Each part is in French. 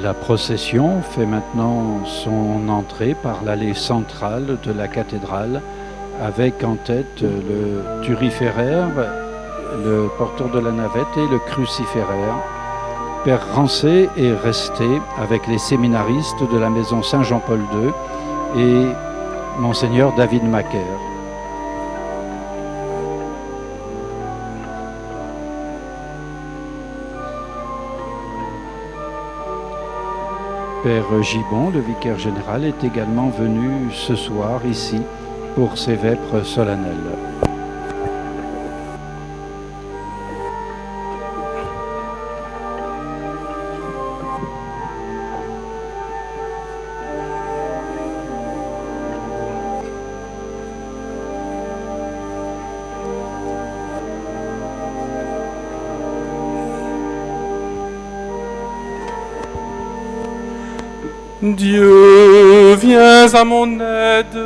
La procession fait maintenant son entrée par l'allée centrale de la cathédrale avec en tête le turiféraire, le porteur de la navette et le cruciféraire. Père Rancé est resté avec les séminaristes de la maison Saint-Jean-Paul II et Monseigneur David Macaire. Père Gibon, le vicaire général, est également venu ce soir ici pour ses vêpres solennelles. Dieu, viens à mon aide.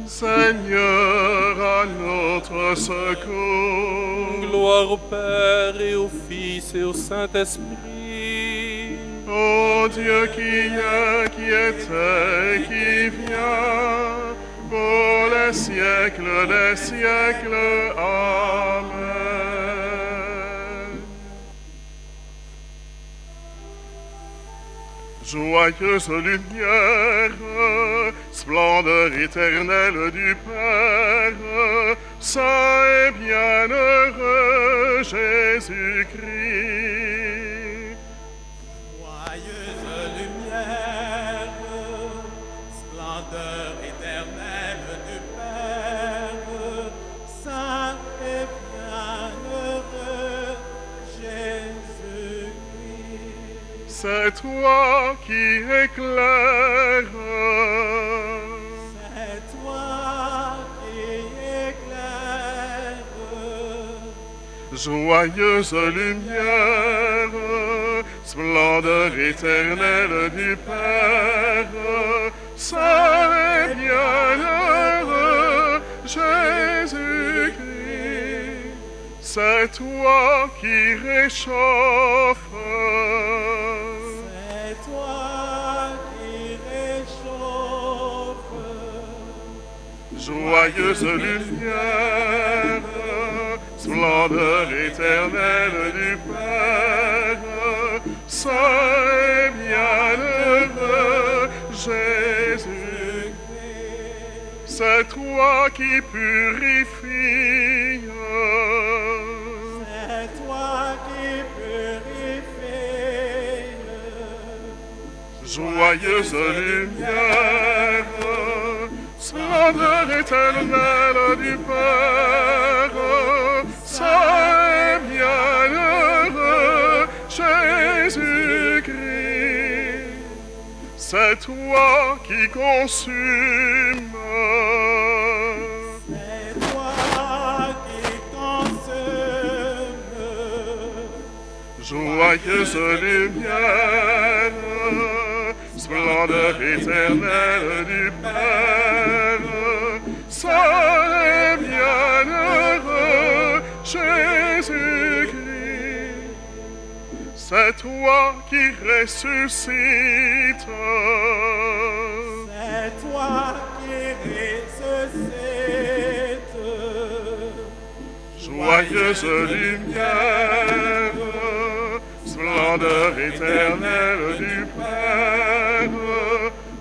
Seigneur, à notre secours. Gloire au Père et au Fils et au Saint-Esprit. Ô Dieu qui est, qui était, qui vient, pour les siècles des siècles. Amen. Joyeuse lumière, splendeur éternelle du Père, saint et bienheureux Jésus-Christ. Joyeuse lumière, splendeur éternelle du Père, saint et bienheureux Jésus-Christ. C'est toi qui éclaires. C'est toi qui éclaires. Joyeuse lumière, splendeur éternelle du Père, saint et bienheureux Jésus-Christ. C'est toi qui réchauffe. C'est toi qui réchauffe. Joyeuse lumière, splendeur éternelle du Père, saint et bienheureux Jésus-Christ. C'est toi qui purifies. C'est toi qui purifies. Joyeuse lumière, splendeur éternelle du Père, saint et bienheureux Jésus-Christ. C'est toi qui consumes. C'est toi qui consumes. Joyeuse lumière, splendeur éternelle du Père, saint et bienheureux Jésus-Christ. C'est toi qui ressuscites. C'est toi qui ressuscites. Joyeuse lumière, splendeur éternelle du Père,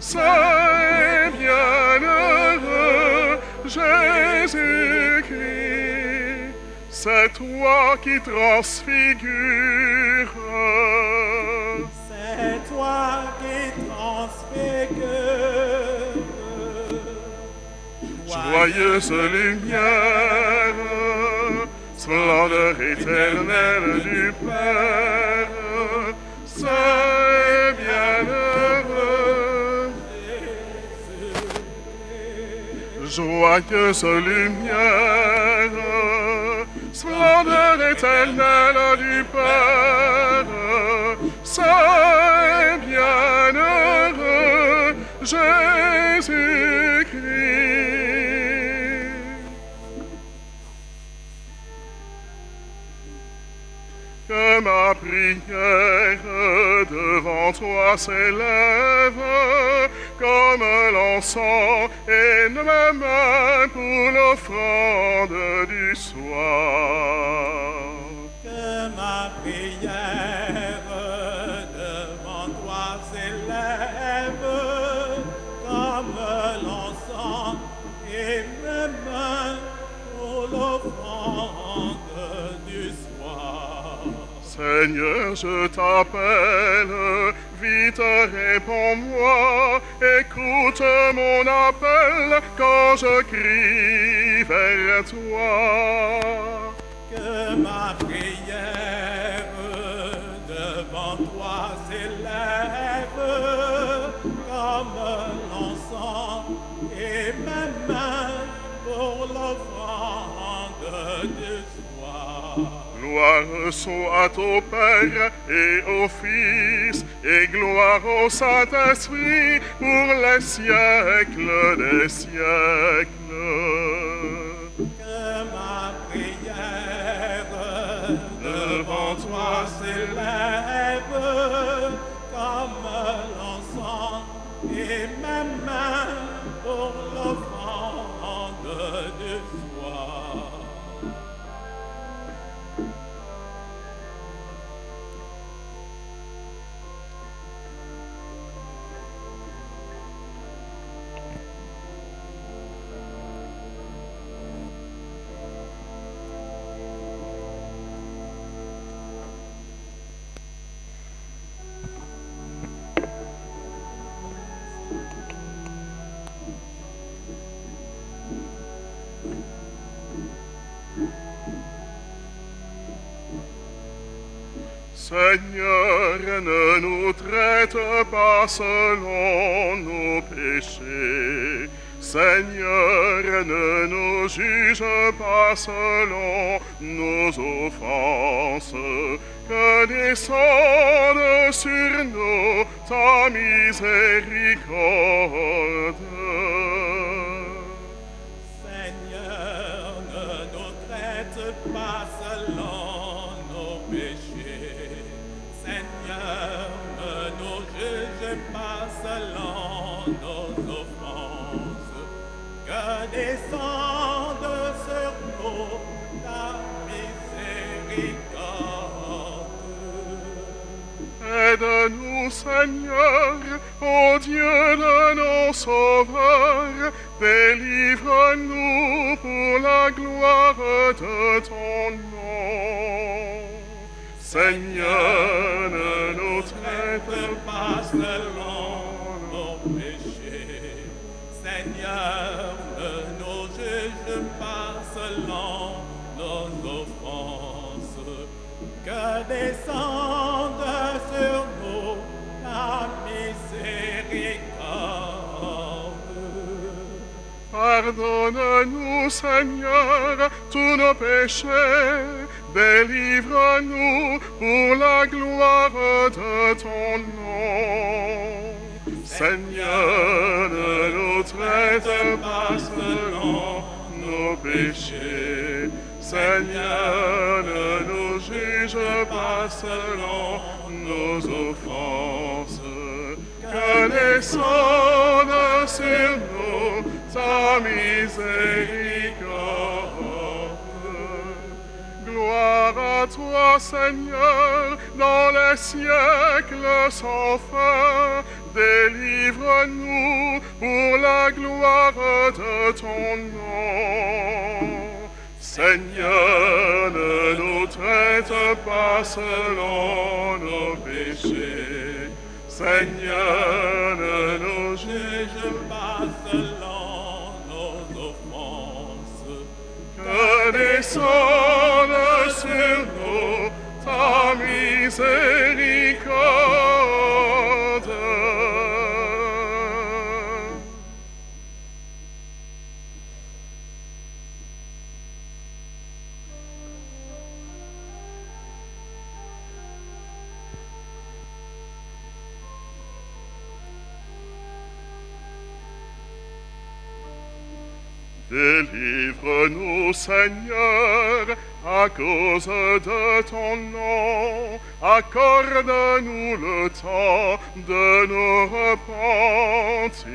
saint et bienheureux Jésus-Christ. C'est toi qui transfigures. C'est toi qui transfigures. Joyeuse lumière, splendeur éternelle du Père, saint et bienheureux. Joyeuse lumière, splendeur éternelle du Père, saint et bienheureux Jésus-Christ. Que ma prière devant toi s'élève comme l'encens et ne me mains pour l'offrande du soir. Que ma prière devant toi s'élève comme l'encens et mes mains pour l'offrande du soir. Seigneur, je t'appelle, vite réponds-moi, écoute mon appel quand je crie vers toi. Que ma prière devant toi s'élève comme l'encens et mes mains pour l'offrande du soir. Gloire soit au Père et au Fils, et gloire au Saint-Esprit pour les siècles des siècles. Que ma prière devant toi s'élève comme l'encens et mes mains pour l'offrande du soir. Seigneur, ne nous traite pas selon nos péchés. Seigneur, ne nous juge pas selon nos offenses. Que descende sur nous ta miséricorde. Seigneur, ne nous traite pas selon nos péchés. Seigneur, ne nous juge pas selon nos offenses. Que descende sur nous ta miséricorde. Aide-nous, Seigneur, ô Dieu de nos sauveurs, délivre-nous pour la gloire de ton nom. Seigneur, ne nous traite pas selon nos péchés. Seigneur, ne nous juge pas selon nos offenses. Que descende sur nous ta miséricorde. Pardonne-nous, Seigneur, tous nos péchés. Délivre-nous pour la gloire de ton nom. Seigneur, ne nous traite pas selon nos péchés. Seigneur, ne nous juge pas selon nos offenses. Que descende sur nous ta miséricorde. Gloire à toi, Seigneur, dans les siècles sans fin. Délivre-nous pour la gloire de ton nom. Seigneur, ne nous traite pas selon nos péchés. Seigneur, ne nous juge pas selon nos offenses. Que descende sur nous ta miséricorde. Délivre-nous, Seigneur, à cause de ton nom, accorde-nous le temps de nous repentir.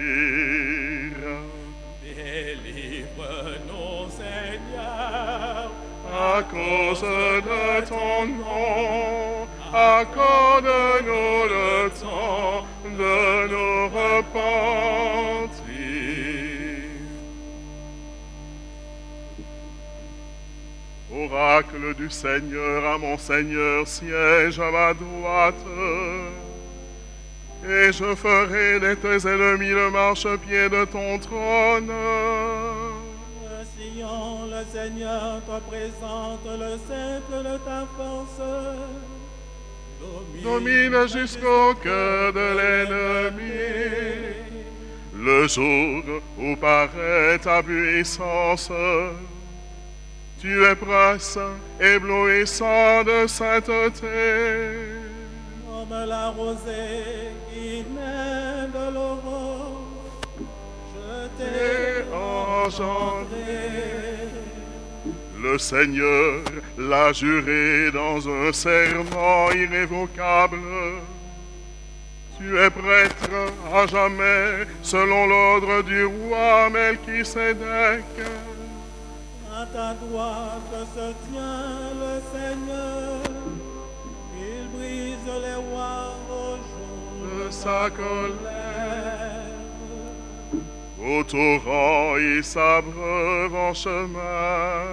Délivre-nous, Seigneur, À cause de ton nom, accorde-nous le temps de nous repentir. Oracle du Seigneur, à mon Seigneur siège à ma droite, et je ferai de tes ennemis le marchepied de ton trône. Sion, le Seigneur te présente le sceptre de ta force. Domine jusqu'au cœur de l'ennemi. Le jour où paraît ta puissance, tu es prince éblouissant de sainteté. Comme la rosée qui naît de l'aurore, je t'ai engendré. Le Seigneur l'a juré dans un serment irrévocable. Tu es prêtre à jamais, selon l'ordre du roi Melchisédek. À ta droite se tient le Seigneur. Il brise les rois au jour De sa colère. Au torrent, il s'abreuve en chemin.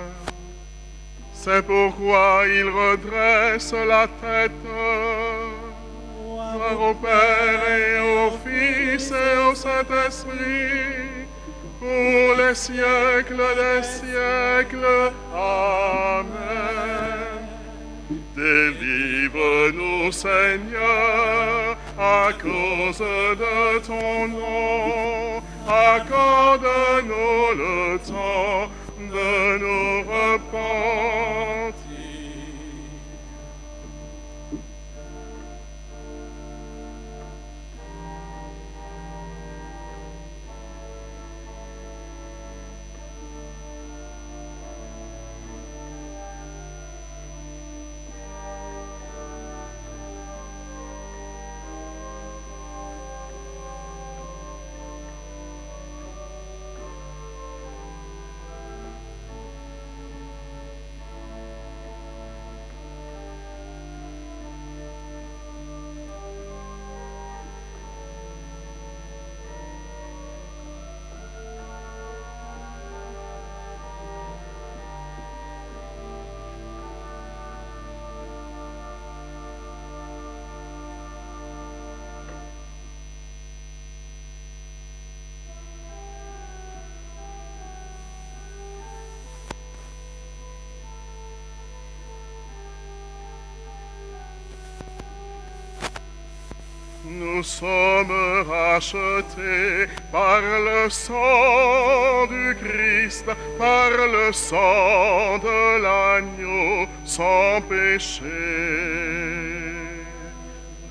C'est pourquoi il redresse la tête. Gloire au Père et au Fils et au Saint-Esprit, pour les siècles des siècles. Amen. Délivre-nous, Seigneur, à cause de ton nom. Accorde-nous le temps de nous repentir. Nous sommes rachetés par le sang du Christ, par le sang de l'agneau sans péché.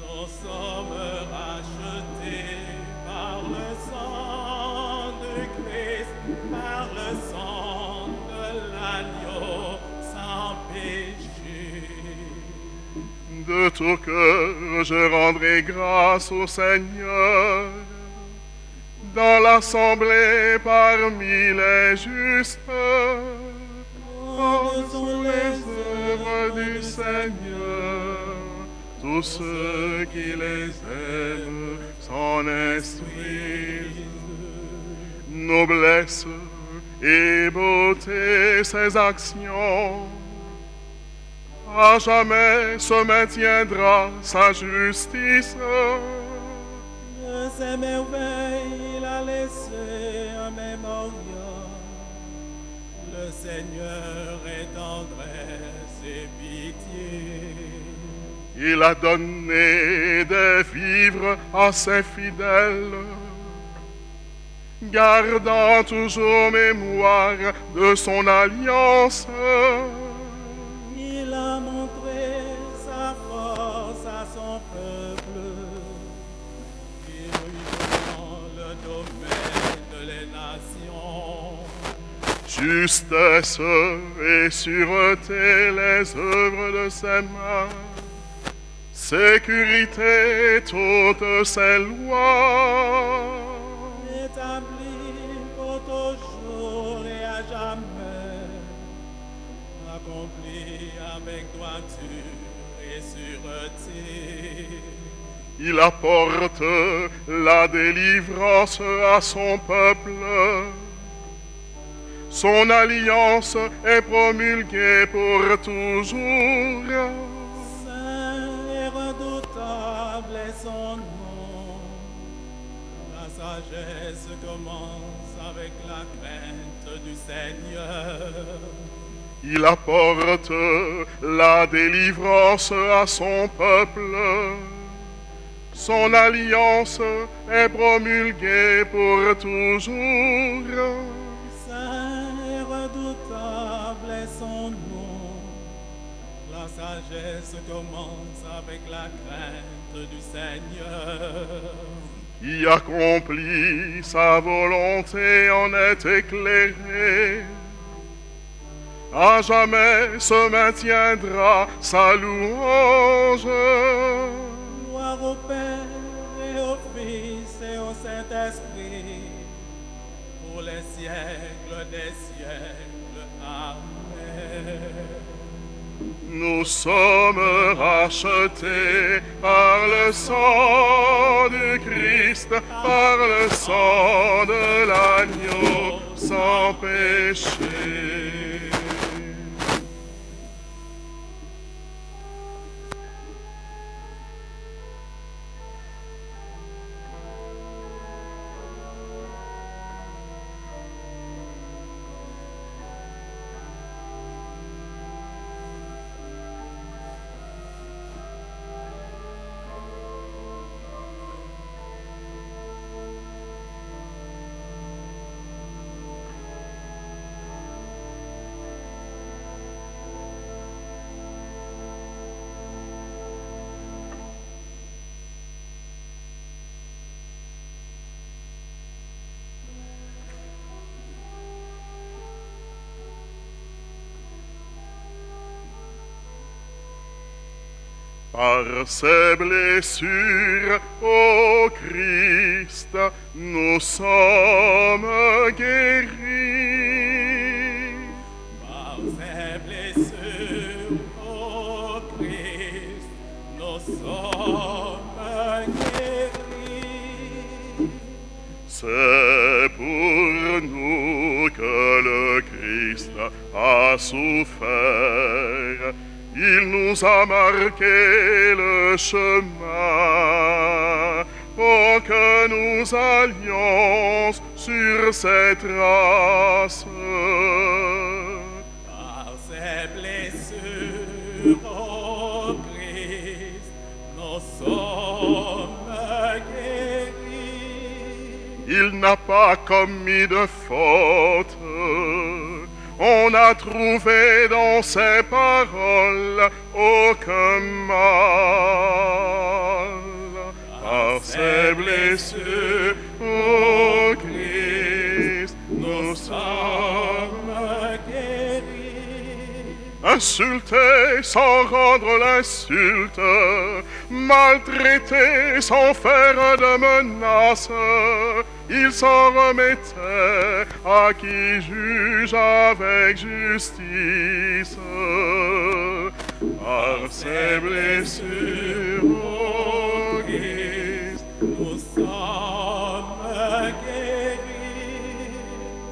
Nous sommes rachetés par le sang du Christ, par le sang de l'agneau sans péché. De tout cœur, je rendrai grâce au Seigneur. Dans l'assemblée parmi les justes, grandes sont les œuvres du Seigneur. Tous ceux qui les aiment, son esprit. Noblesse et beauté, ses actions. À jamais se maintiendra sa justice. De ses merveilles, il a laissé un mémorial. Le Seigneur est tendresse et pitié. Il a donné des vivres à ses fidèles, gardant toujours mémoire de son alliance. Il a montré sa force à son peuple, irriguant le domaine des nations. Justesse et sûreté les œuvres de ses mains. Sécurité toutes ses lois. Établi pour toujours et à jamais, accompli avec droiture et sûreté. Il apporte la délivrance à son peuple. Son alliance est promulguée pour toujours. Redoutable est son nom. La sagesse commence avec la crainte du Seigneur. Il apporte la délivrance à son peuple. Son alliance est promulguée pour toujours. Saint et redoutable est son nom. La sagesse commence avec la crainte du Seigneur. Qui accomplit sa volonté en est éclairé. À jamais se maintiendra sa louange. Gloire au Père et au Fils et au Saint-Esprit, pour les siècles des siècles. Amen. Nous sommes rachetés par le sang du Christ, par le sang de l'agneau sans péché. Par ses blessures, ô Christ, nous sommes guéris. Par ses blessures, ô Christ, nous sommes guéris. C'est pour nous que le Christ a souffert. Il nous a marqué le chemin pour que nous allions sur ses traces. Par ses blessures, ô Christ, nous sommes guéris. Il n'a pas commis de faute. On a trouvé dans ses paroles aucun mal. Par ses blessures, ô Christ, nous sommes guéris. Insulté sans rendre l'insulte, maltraité sans faire de menaces, il s'en remettait à qui juge avec justice. Par ses blessures, ô Christ, nous sommes guéris.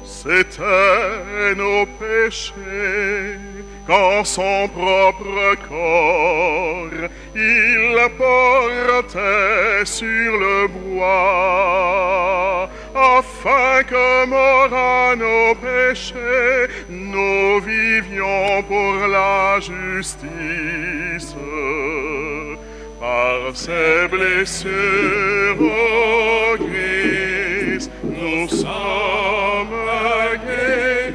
C'étaient nos péchés, qu'en son propre corps, il portait sur le bois, afin que, mort à nos péchés, nous vivions pour la justice. Par ses blessures, ô Christ, nous sommes guéris.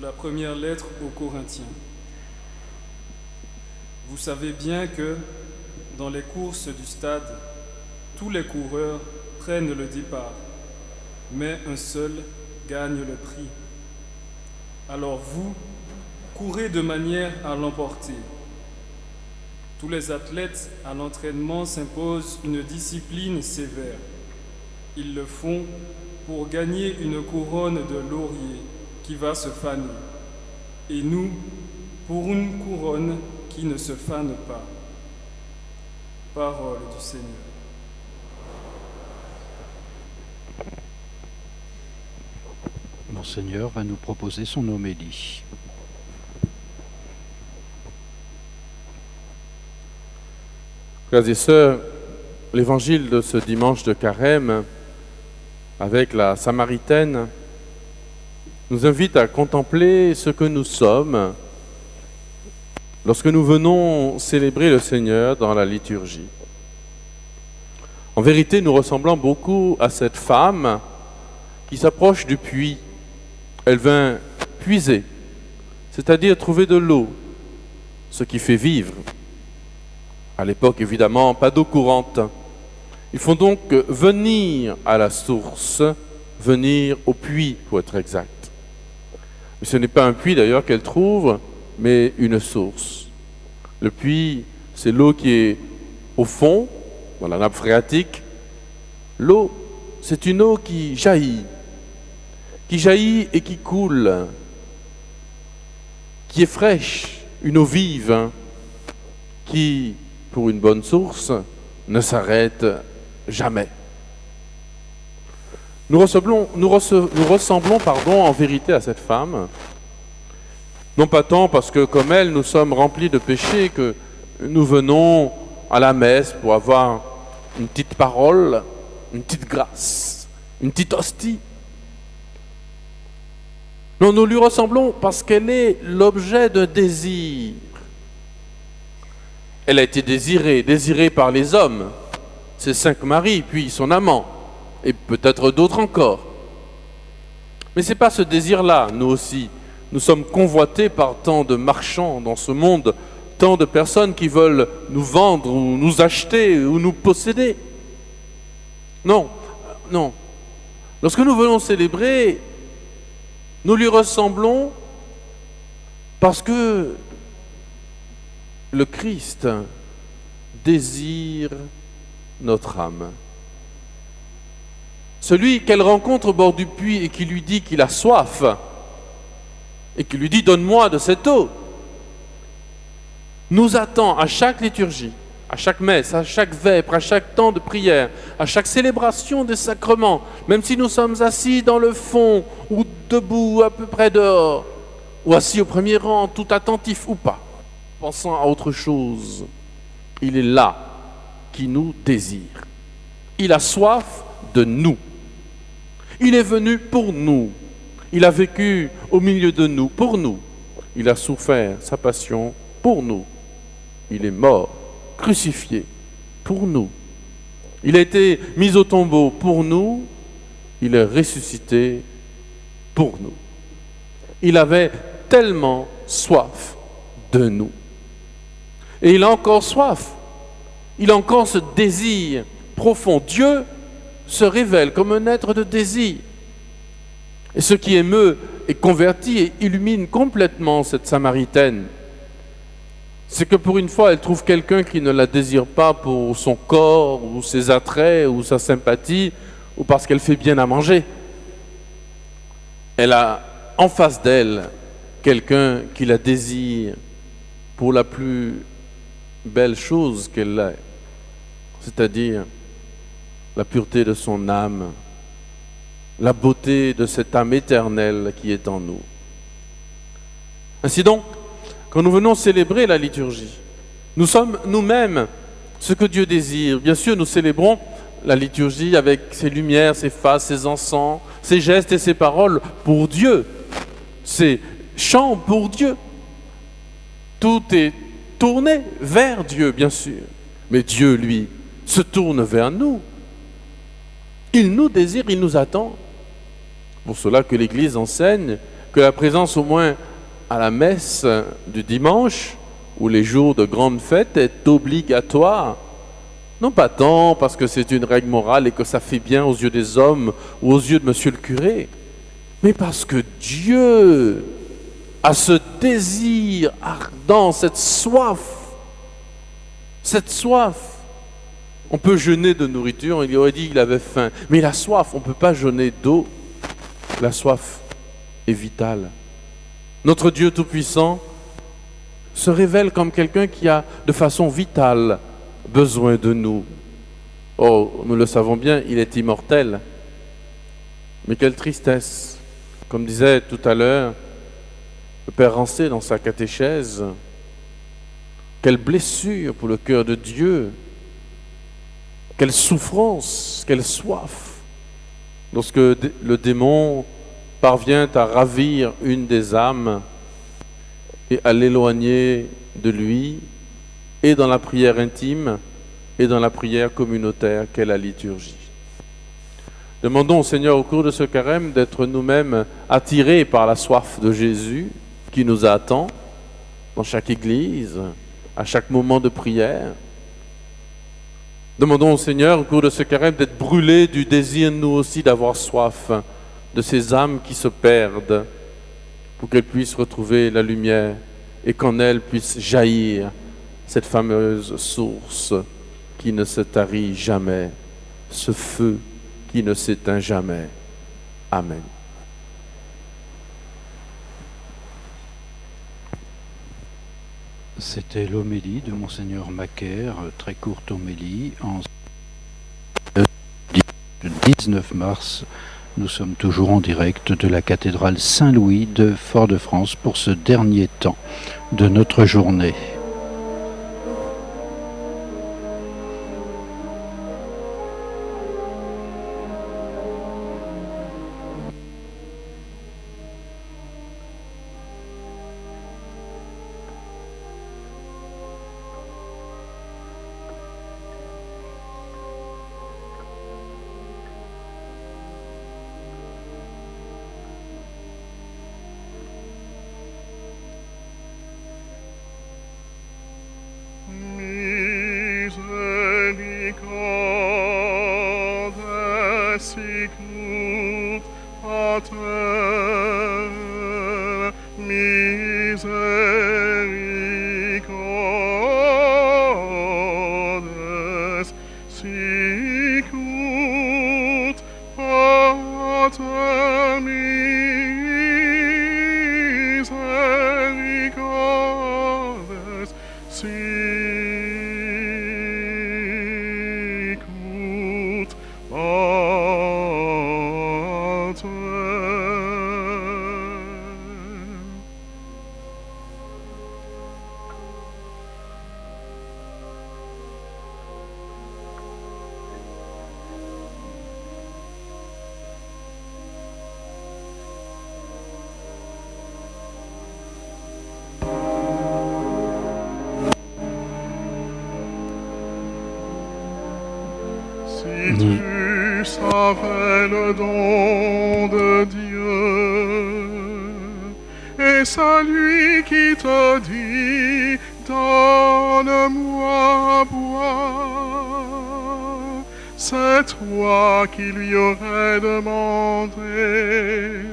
la première lettre aux Corinthiens. Vous savez bien que, dans les courses du stade, tous les coureurs prennent le départ, mais un seul gagne le prix. Alors vous, courez de manière à l'emporter. Tous les athlètes à l'entraînement s'imposent une discipline sévère. Ils le font pour gagner une couronne de laurier qui va se faner, et nous, pour une couronne qui ne se fane pas. Parole du Seigneur. Monseigneur va nous proposer son homélie. Frères et sœurs, l'évangile de ce dimanche de Carême, avec la Samaritaine, nous invite à contempler ce que nous sommes lorsque nous venons célébrer le Seigneur dans la liturgie. En vérité, nous ressemblons beaucoup à cette femme qui s'approche du puits. Elle vient puiser, c'est-à-dire trouver de l'eau, ce qui fait vivre. À l'époque, évidemment, pas d'eau courante. Il faut donc venir à la source, venir au puits, pour être exact. Mais ce n'est pas un puits d'ailleurs qu'elle trouve, mais une source. Le puits, c'est l'eau qui est au fond, dans la nappe phréatique. L'eau, c'est une eau qui jaillit et qui coule, qui est fraîche, une eau vive, qui, pour une bonne source, ne s'arrête jamais. Nous ressemblons en vérité à cette femme, non pas tant parce que, comme elle, nous sommes remplis de péchés que nous venons à la messe pour avoir une petite parole, une petite grâce, une petite hostie. Non, nous lui ressemblons parce qu'elle est l'objet d'un désir. Elle a été désirée par les hommes, ses 5 maris, puis son amant, et peut-être d'autres encore. Mais ce n'est pas ce désir-là, nous aussi. Nous sommes convoités par tant de marchands dans ce monde, tant de personnes qui veulent nous vendre ou nous acheter ou nous posséder. Non. Lorsque nous venons célébrer, nous lui ressemblons parce que le Christ désire notre âme. Celui qu'elle rencontre au bord du puits et qui lui dit qu'il a soif et qui lui dit « Donne-moi de cette eau », nous attend à chaque liturgie, à chaque messe, à chaque vêpre, à chaque temps de prière, à chaque célébration des sacrements, même si nous sommes assis dans le fond ou debout à peu près dehors, ou assis au premier rang, tout attentif ou pas, pensant à autre chose, il est là qui nous désire. Il a soif de nous. Il est venu pour nous. Il a vécu au milieu de nous, pour nous. Il a souffert sa passion pour nous. Il est mort, crucifié pour nous. Il a été mis au tombeau pour nous. Il est ressuscité pour nous. Il avait tellement soif de nous. Et il a encore soif. Il a encore ce désir profond. Dieu se révèle comme un être de désir. Et ce qui émeut et convertit et illumine complètement cette Samaritaine, c'est que pour une fois, elle trouve quelqu'un qui ne la désire pas pour son corps, ou ses attraits, ou sa sympathie, ou parce qu'elle fait bien à manger. Elle a en face d'elle quelqu'un qui la désire pour la plus belle chose qu'elle a, c'est-à-dire la pureté de son âme, la beauté de cette âme éternelle qui est en nous. Ainsi donc, quand nous venons célébrer la liturgie, nous sommes nous-mêmes ce que Dieu désire. Bien sûr, nous célébrons la liturgie avec ses lumières, ses faces, ses encens, ses gestes et ses paroles pour Dieu. Ses chants pour Dieu. Tout est tourné vers Dieu, bien sûr. Mais Dieu, lui, se tourne vers nous. Il nous désire, il nous attend. Pour cela que l'Église enseigne que la présence au moins à la messe du dimanche ou les jours de grande fête est obligatoire. Non pas tant parce que c'est une règle morale et que ça fait bien aux yeux des hommes ou aux yeux de monsieur le curé, mais parce que Dieu a ce désir ardent, cette soif. On peut jeûner de nourriture, il aurait dit qu'il avait faim, mais la soif, on ne peut pas jeûner d'eau. La soif est vitale. Notre Dieu Tout-Puissant se révèle comme quelqu'un qui a de façon vitale besoin de nous. Oh, nous le savons bien, il est immortel. Mais quelle tristesse. Comme disait tout à l'heure le Père Rancé dans sa catéchèse, quelle blessure pour le cœur de Dieu, quelle souffrance, quelle soif, lorsque le démon parvient à ravir une des âmes et à l'éloigner de lui, et dans la prière intime, et dans la prière communautaire qu'est la liturgie. Demandons au Seigneur au cours de ce carême d'être nous-mêmes attirés par la soif de Jésus qui nous attend dans chaque église, à chaque moment de prière. Demandons au Seigneur au cours de ce carême d'être brûlés du désir nous aussi d'avoir soif de ces âmes qui se perdent pour qu'elles puissent retrouver la lumière et qu'en elles puisse jaillir cette fameuse source qui ne se tarit jamais, ce feu qui ne s'éteint jamais. Amen. C'était l'homélie de Monseigneur Macaire, très courte homélie, en 19 mars. Nous sommes toujours en direct de la cathédrale Saint-Louis de Fort-de-France pour ce dernier temps de notre journée. Si tu savais le don de Dieu, et celui qui te dit, donne-moi à boire, c'est toi qui lui aurais demandé,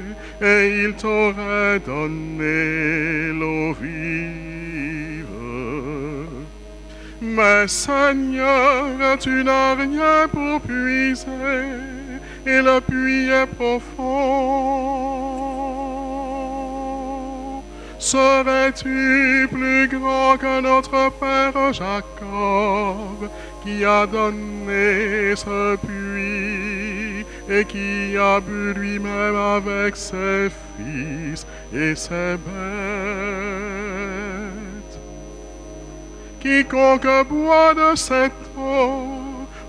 et il t'aurait donné l'eau vive. Mais Seigneur, tu n'as rien pour puiser, et le puits est profond. Serais-tu plus grand que notre Père Jacob, qui a donné ce puits, et qui a bu lui-même avec ses fils et ses bêtes? Quiconque boit de cette eau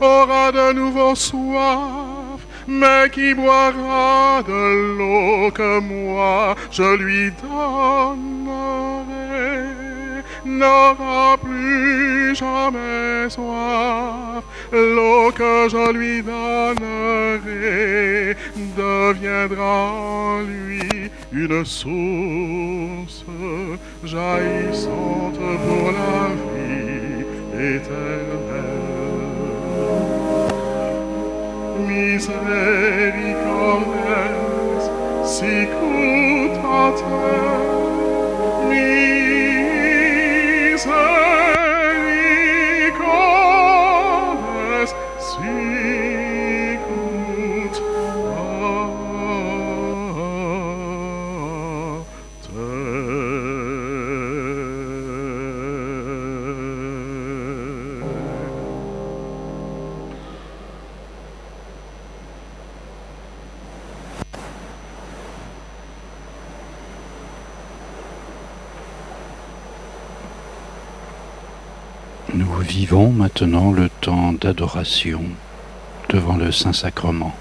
aura de nouveau soif, mais qui boira de l'eau que moi je lui donnerai n'aura plus plus jamais soif. L'eau que je lui donnerai deviendra en lui une source jaillissante pour la vie éternelle. Misericordes sicut ater, misericordes sicut Nous vivons maintenant le temps d'adoration devant le Saint-Sacrement.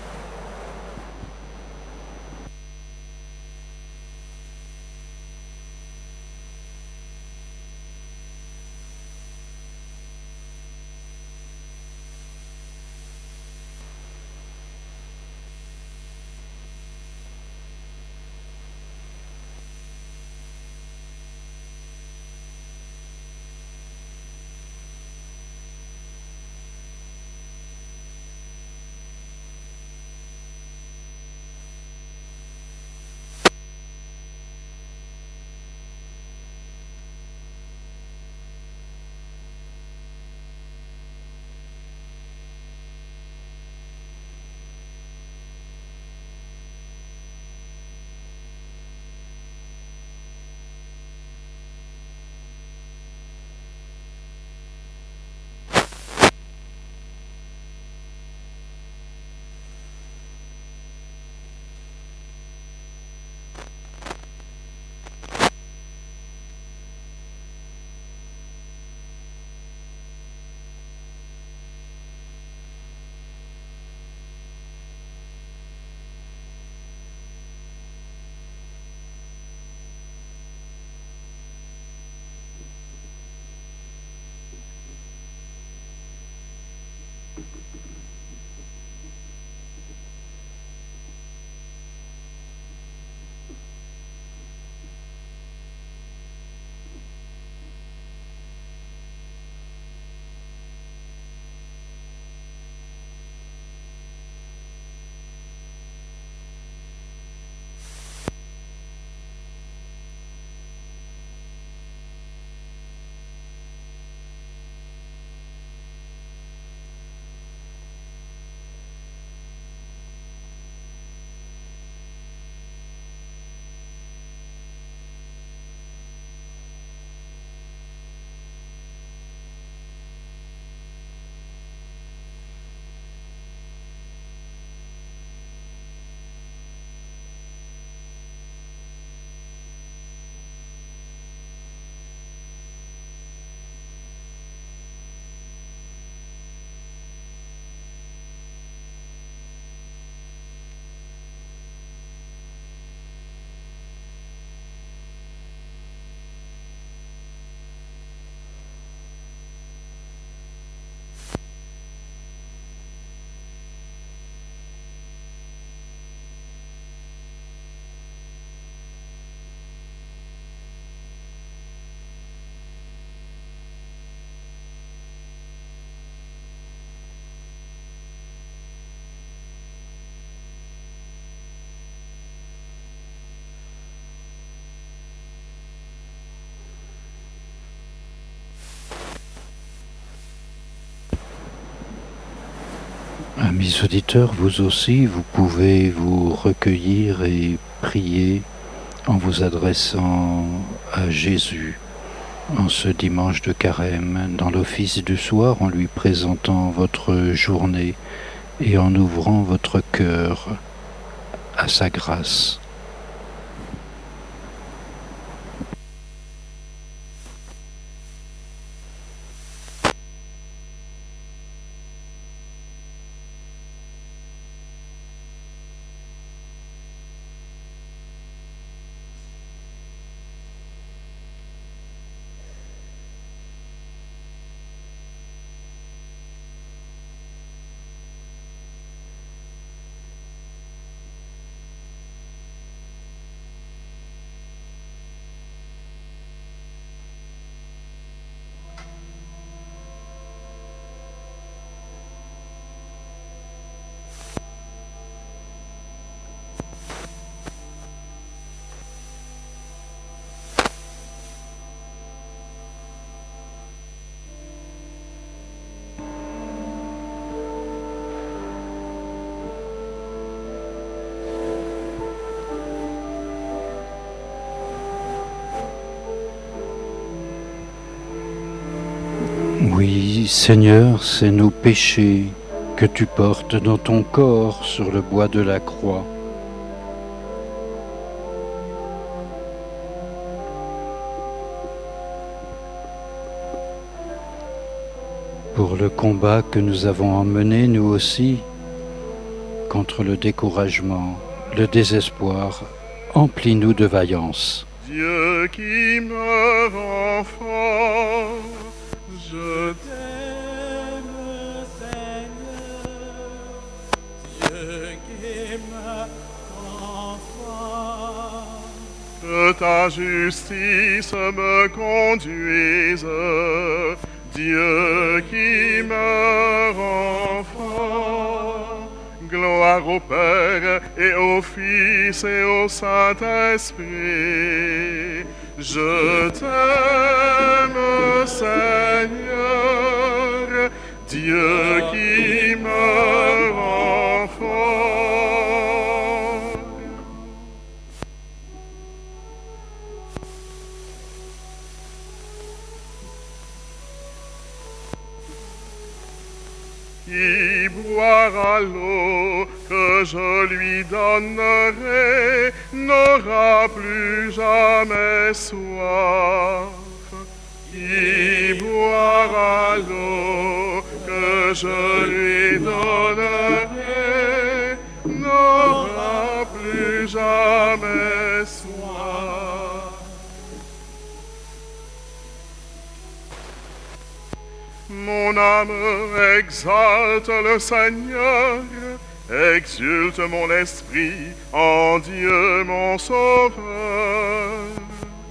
Amis auditeurs, vous aussi, vous pouvez vous recueillir et prier en vous adressant à Jésus en ce dimanche de carême, dans l'office du soir, en lui présentant votre journée et en ouvrant votre cœur à sa grâce. Oui, Seigneur, c'est nos péchés que tu portes dans ton corps sur le bois de la croix. Pour le combat que nous avons emmené, nous aussi, contre le découragement, le désespoir, emplis-nous de vaillance. Dieu qui me rend fort, je T'aime, Seigneur, Dieu qui me renforce. que ta justice me conduise, Dieu qui me rend fort. Gloire au Père et au Fils et au Saint-Esprit. Je t'aime, Seigneur, Dieu qui me rend fort. Qui boira l'eau que je lui donnerai n'aura plus jamais soif. Qui boira l'eau que je lui donnerai n'aura plus jamais soif. Mon âme exalte le Seigneur, exulte mon esprit en Dieu mon Sauveur.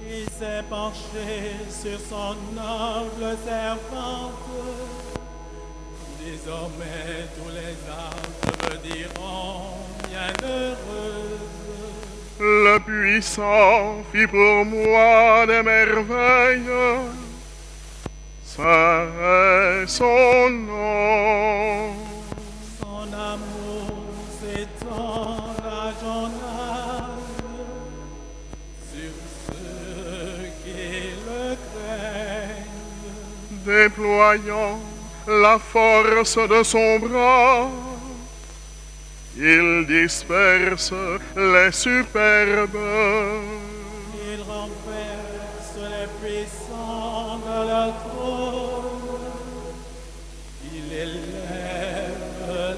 Il s'est penché sur son humble servante. Désormais tous les âmes me diront bienheureuse. Le puissant fit pour moi des merveilles. Saint est son nom. Son amour s'étend à Jonas sur ceux qui le craignent. Déployant la force de son bras, il disperse les superbes. Il renverse les puissants de leur trône. Il élève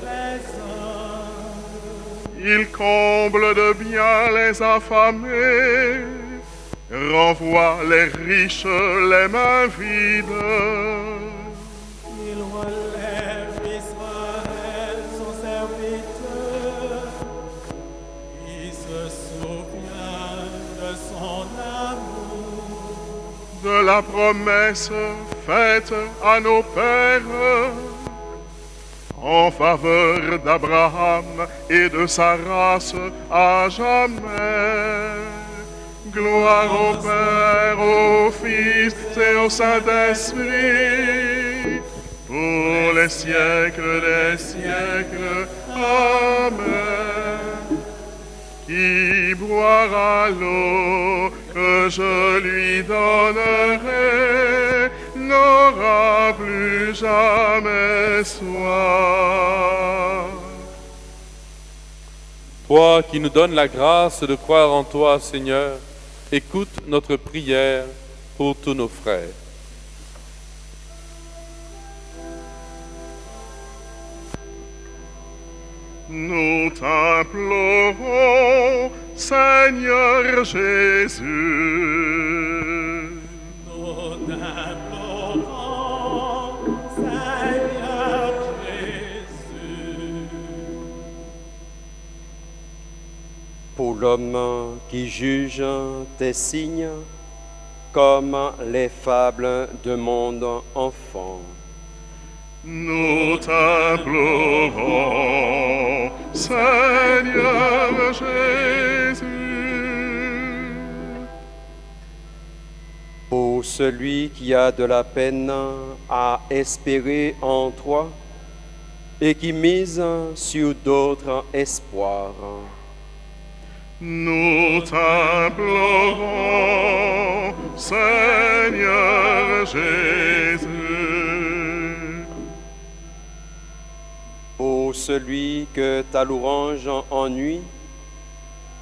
les hommes. Il comble de bien les affamés, renvoie les riches les mains vides. Il relève Israël, son serviteur. Il se souvient de son amour. De la promesse faite à nos pères en faveur d'Abraham et de sa race à jamais. Gloire au Père, au Fils et au Saint-Esprit, pour les siècles des siècles. Amen. Qui boira l'eau que je lui donnerai n'aura plus jamais soif. Toi qui nous donnes la grâce de croire en toi, Seigneur, écoute notre prière pour tous nos frères. Nous t'implorons, Seigneur Jésus. Nous t'implorons, Seigneur Jésus. Pour l'homme qui juge tes signes comme les fables de mon enfant. Nous t'implorons, Seigneur Jésus. Pour celui qui a de la peine à espérer en toi et qui mise sur d'autres espoirs. Nous t'implorons, Seigneur Jésus. Ô celui que ta louange ennuie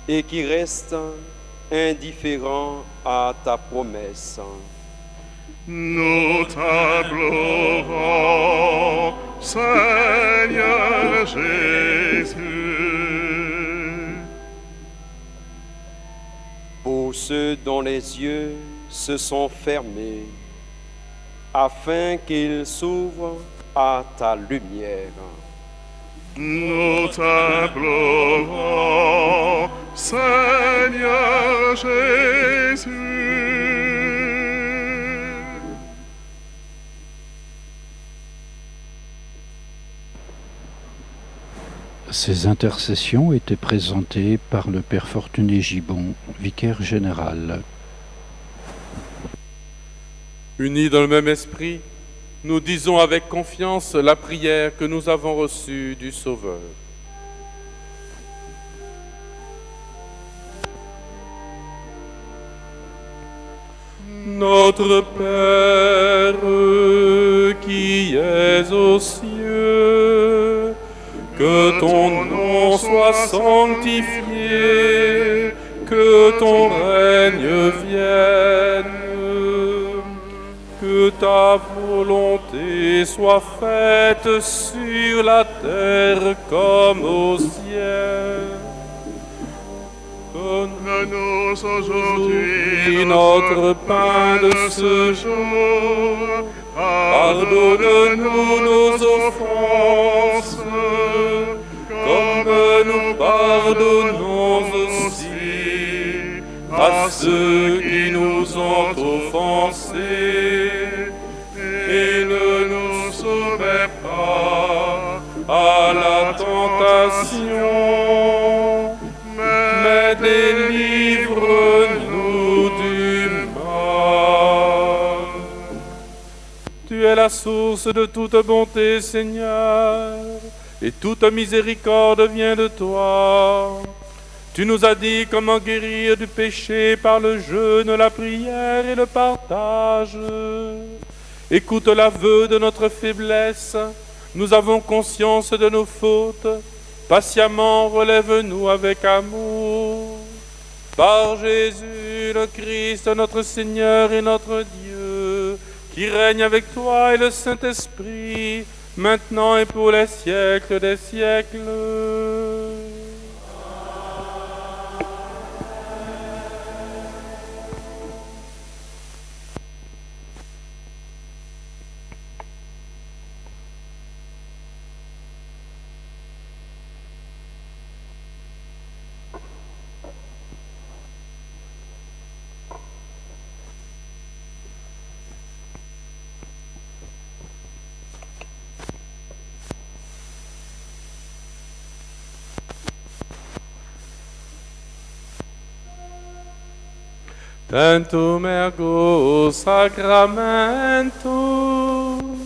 et qui reste indifférent à ta promesse. Nous t'implorons, Seigneur Jésus. Pour ceux dont les yeux se sont fermés, afin qu'ils s'ouvrent à ta lumière. Nous t'implorons, Seigneur Jésus. Ces intercessions étaient présentées par le Père Fortuné Gibbon, vicaire général. Unis dans le même esprit, nous disons avec confiance la prière que nous avons reçue du Sauveur. Notre Père qui es aux cieux, que ton nom soit sanctifié, que ton règne vienne, que ta volonté soit faite sur la terre comme au ciel. Donne-nous aujourd'hui notre pain de ce jour. Pardonne-nous nos offenses, comme nous pardonnons aussi à ceux qui nous ont offensés. Et ne nous soumets pas à la tentation, mais délivre-nous du mal. Tu es la source de toute bonté, Seigneur, et toute miséricorde vient de toi. Tu nous as dit comment guérir du péché par le jeûne, la prière et le partage. Écoute l'aveu de notre faiblesse. Nous avons conscience de nos fautes. Patiemment relève-nous avec amour. Par Jésus le Christ, notre Seigneur et notre Dieu, qui règne avec toi et le Saint-Esprit, maintenant et pour les siècles des siècles. Tantum ergo sacramentum.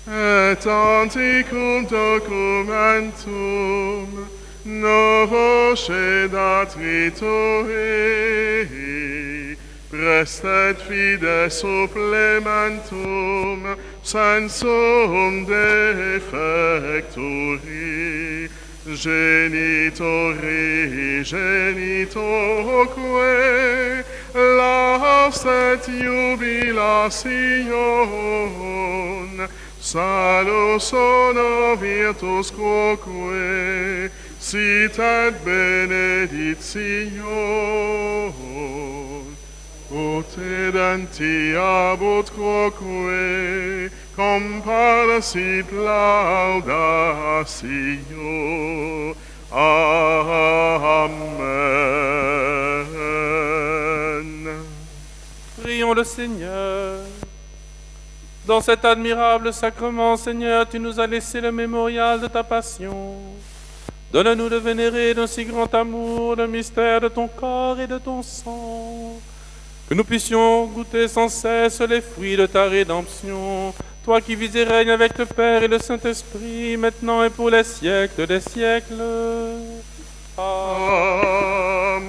Et anticum documentum novoce datritori prestet fide supplementum sensum defecturi genitori genitoque lastet jubilation salus sono virtus quoque sit et benediction ut edentiabut quoque comparsit laudatio. Amen. Prions le Seigneur. Dans cet admirable sacrement, Seigneur, tu nous as laissé le mémorial de ta passion. Donne-nous de vénérer d'un si grand amour le mystère de ton corps et de ton sang, que nous puissions goûter sans cesse les fruits de ta rédemption, toi qui vis et règnes avec le Père et le Saint-Esprit, maintenant et pour les siècles des siècles. Amen.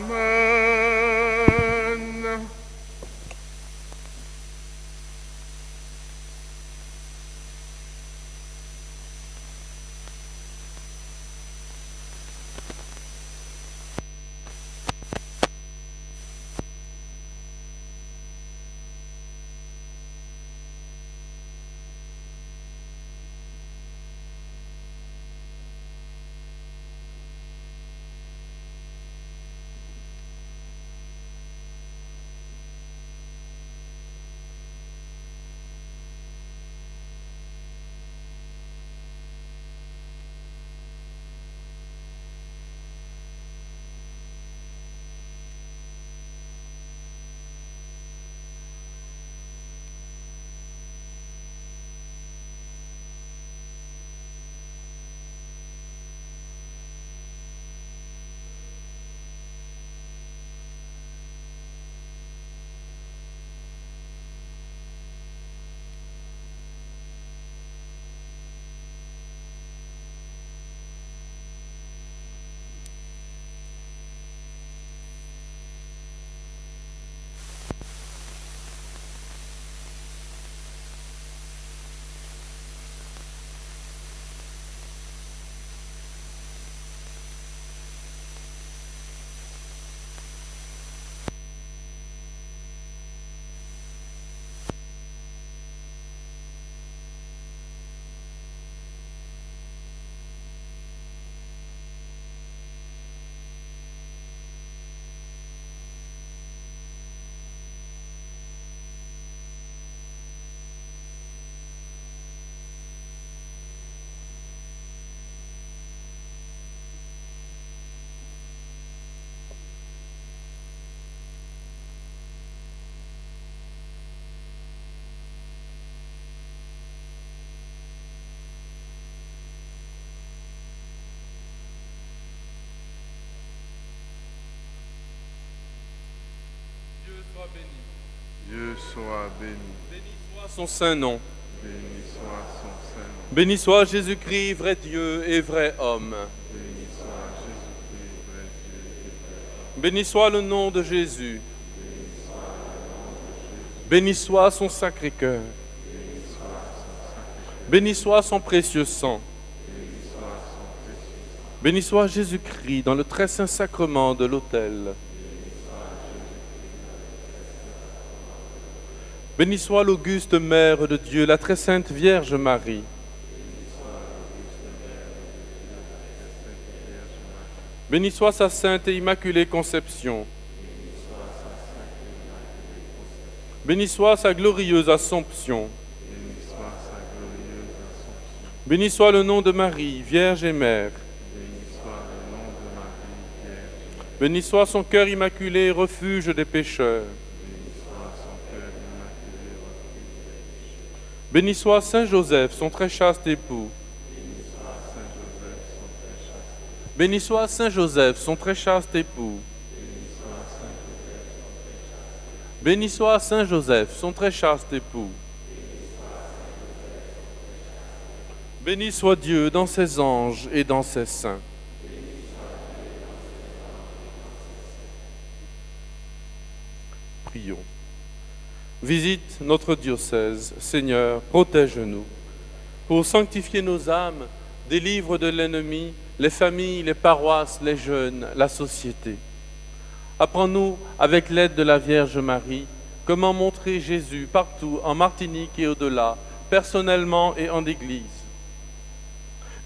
soit béni. Dieu soit béni. Béni soit son saint nom. Béni soit son saint nom. Béni soit Jésus-Christ, vrai Dieu et vrai homme. Béni soit Jésus-Christ, vrai Dieu et vrai homme. Béni soit le nom de Jésus. Béni soit son sacré cœur. Béni soit son précieux sang. Béni soit Jésus-Christ dans le très saint sacrement de l'autel. Béni soit l'auguste Mère de Dieu, la très sainte Vierge Marie. Béni soit sa sainte et immaculée conception. Béni soit sa glorieuse Assomption. Béni soit sa glorieuse Assomption. Béni soit le nom de Marie, Vierge et Mère. Béni soit le nom de Marie, Vierge. Béni soit son cœur immaculé, refuge des pécheurs. Béni soit son cœur immaculé, refuge des pécheurs. Béni soit Saint Joseph, son très chaste époux. Béni soit Saint Joseph, son très chaste époux. Béni soit Saint Joseph, son très chaste époux. Béni soit Dieu dans ses anges et dans ses saints. Prions. Visite notre diocèse, Seigneur, protège-nous. Pour sanctifier nos âmes, délivre de l'ennemi les familles, les paroisses, les jeunes, la société. Apprends-nous, avec l'aide de la Vierge Marie, comment montrer Jésus partout, en Martinique et au-delà, personnellement et en Église.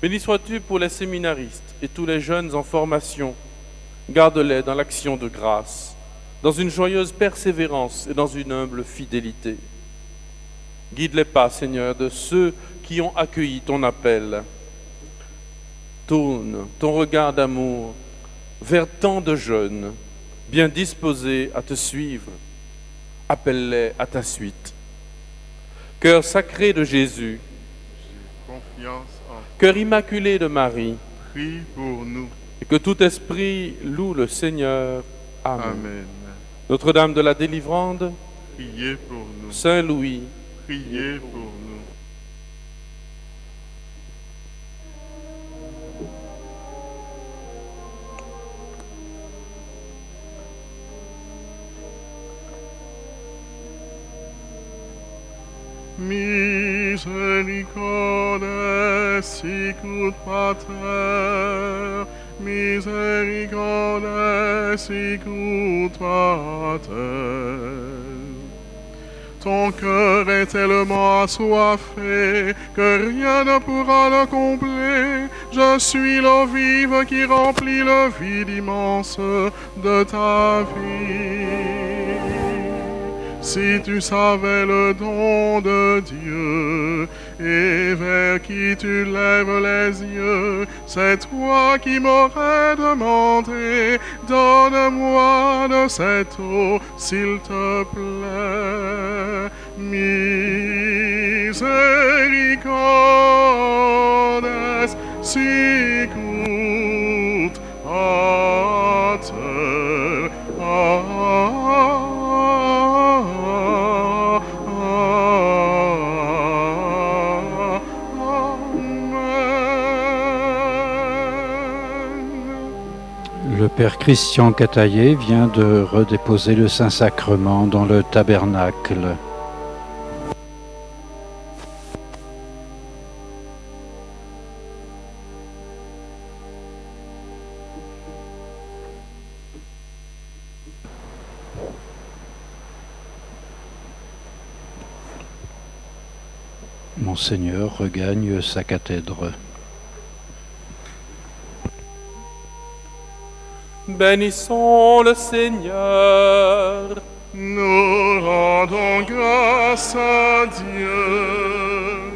Béni sois-tu pour les séminaristes et tous les jeunes en formation. Garde-les dans l'action de grâce, dans une joyeuse persévérance et dans une humble fidélité. Guide les pas, Seigneur, de ceux qui ont accueilli ton appel. Tourne ton regard d'amour vers tant de jeunes, bien disposés à te suivre. Appelle-les à ta suite. Cœur sacré de Jésus, J'ai confiance en cœur immaculé de Marie, prie pour nous. et que tout esprit loue le Seigneur. Amen. Amen. Notre-Dame de la délivrance, Priez pour nous. Saint Louis, Priez pour nous. Misericordes sicut Pater, misericordes sicut Pater. Ton cœur est tellement assoiffé que rien ne pourra le combler. Je suis l'eau vive qui remplit le vide immense de ta vie. Si tu savais le don de Dieu et vers qui tu lèves les yeux, c'est toi qui m'aurais demandé, donne-moi de cette eau, s'il te plaît. Misericordes sicut Pater. Le Père Christian Cataillé vient de redéposer le Saint-Sacrement dans le tabernacle. Monseigneur regagne sa cathèdre. bénissons le Seigneur. Nous rendons grâce à Dieu.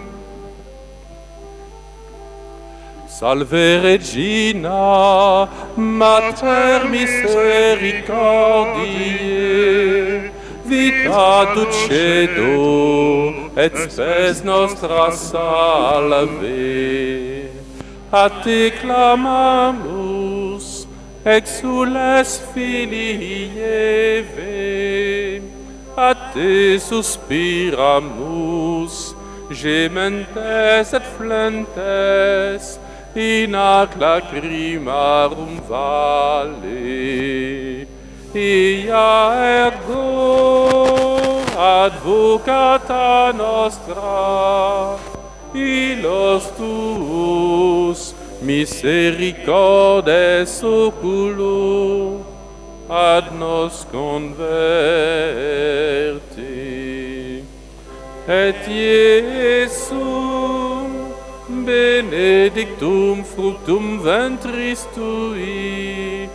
Salve Regina, Mater misericordiae, vita dulcedo, et spes nostra salve. A te clamamus, exules filii Eve. a te suspiramus, gementes et flentes, in ac lacrimarum vale. Ia ergo advocata nostra, ilos tuus misericordes oculo, ad nos converti. Et Iesum benedictum fructum ventris tui,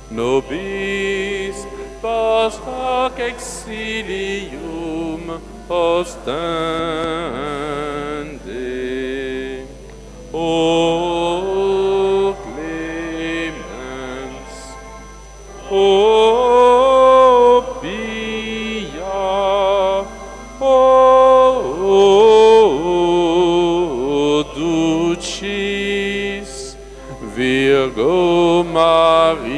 nobis post hoc exilium ostende. O clemens, o pia, o ducis Virgo Maria.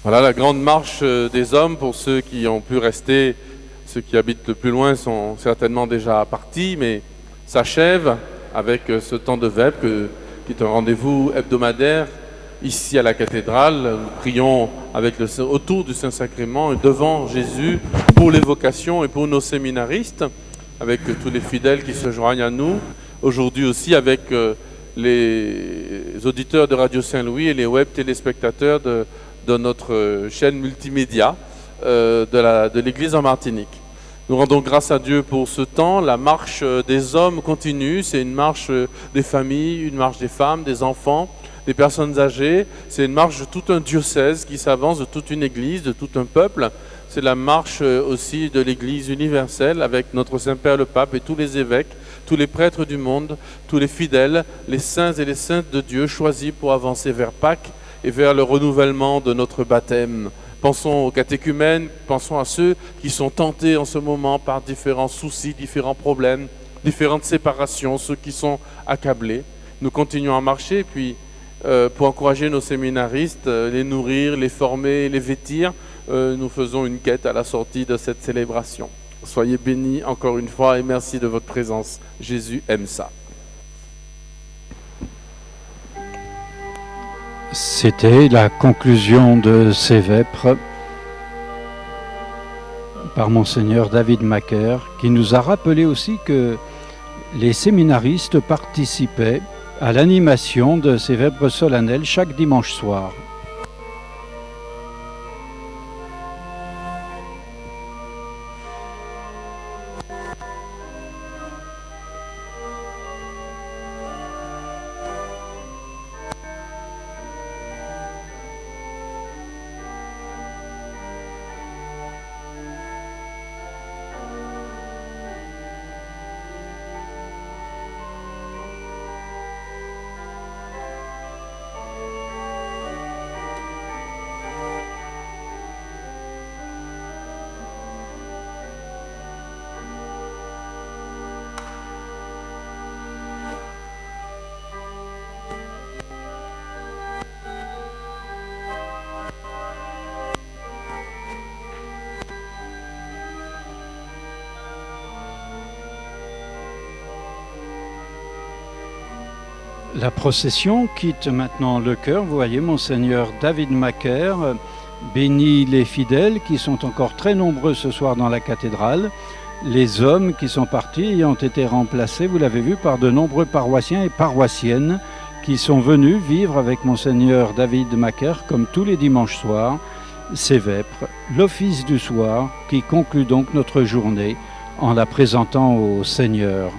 Voilà la grande marche des hommes. Pour ceux qui ont pu rester, ceux qui habitent le plus loin sont certainement déjà partis, mais s'achève avec ce temps de vêpres qui est un rendez-vous hebdomadaire ici à la cathédrale. Nous prions autour du Saint-Sacrement et devant Jésus pour les vocations et pour nos séminaristes, avec tous les fidèles qui se joignent à nous. Aujourd'hui aussi avec les auditeurs de Radio Saint-Louis et les web téléspectateurs de notre chaîne multimédia de l'Église en Martinique. Nous rendons grâce à Dieu pour ce temps. La marche des hommes continue. C'est une marche des familles, une marche des femmes, des enfants, des personnes âgées. C'est une marche de tout un diocèse qui s'avance, de toute une église, de tout un peuple. C'est la marche aussi de l'Église universelle avec notre Saint-Père le Pape et tous les évêques, tous les prêtres du monde, tous les fidèles, les saints et les saintes de Dieu choisis pour avancer vers Pâques et vers le renouvellement de notre baptême. Pensons aux catéchumènes, pensons à ceux qui sont tentés en ce moment par différents soucis, différents problèmes, différentes séparations, ceux qui sont accablés. Nous continuons à marcher, puis pour encourager nos séminaristes, les nourrir, les former, les vêtir, nous faisons une quête à la sortie de cette célébration. Soyez bénis encore une fois et merci de votre présence. Jésus aime ça. C'était la conclusion de ces vêpres par Monseigneur David Macaire, qui nous a rappelé aussi que les séminaristes participaient à l'animation de ces vêpres solennelles chaque dimanche soir. La procession quitte maintenant le chœur. Vous voyez, Monseigneur David Macaire bénit les fidèles qui sont encore très nombreux ce soir dans la cathédrale. Les hommes qui sont partis ont été remplacés, vous l'avez vu, par de nombreux paroissiens et paroissiennes qui sont venus vivre avec Monseigneur David Macaire, comme tous les dimanches soirs, ces vêpres, l'office du soir qui conclut donc notre journée en la présentant au Seigneur.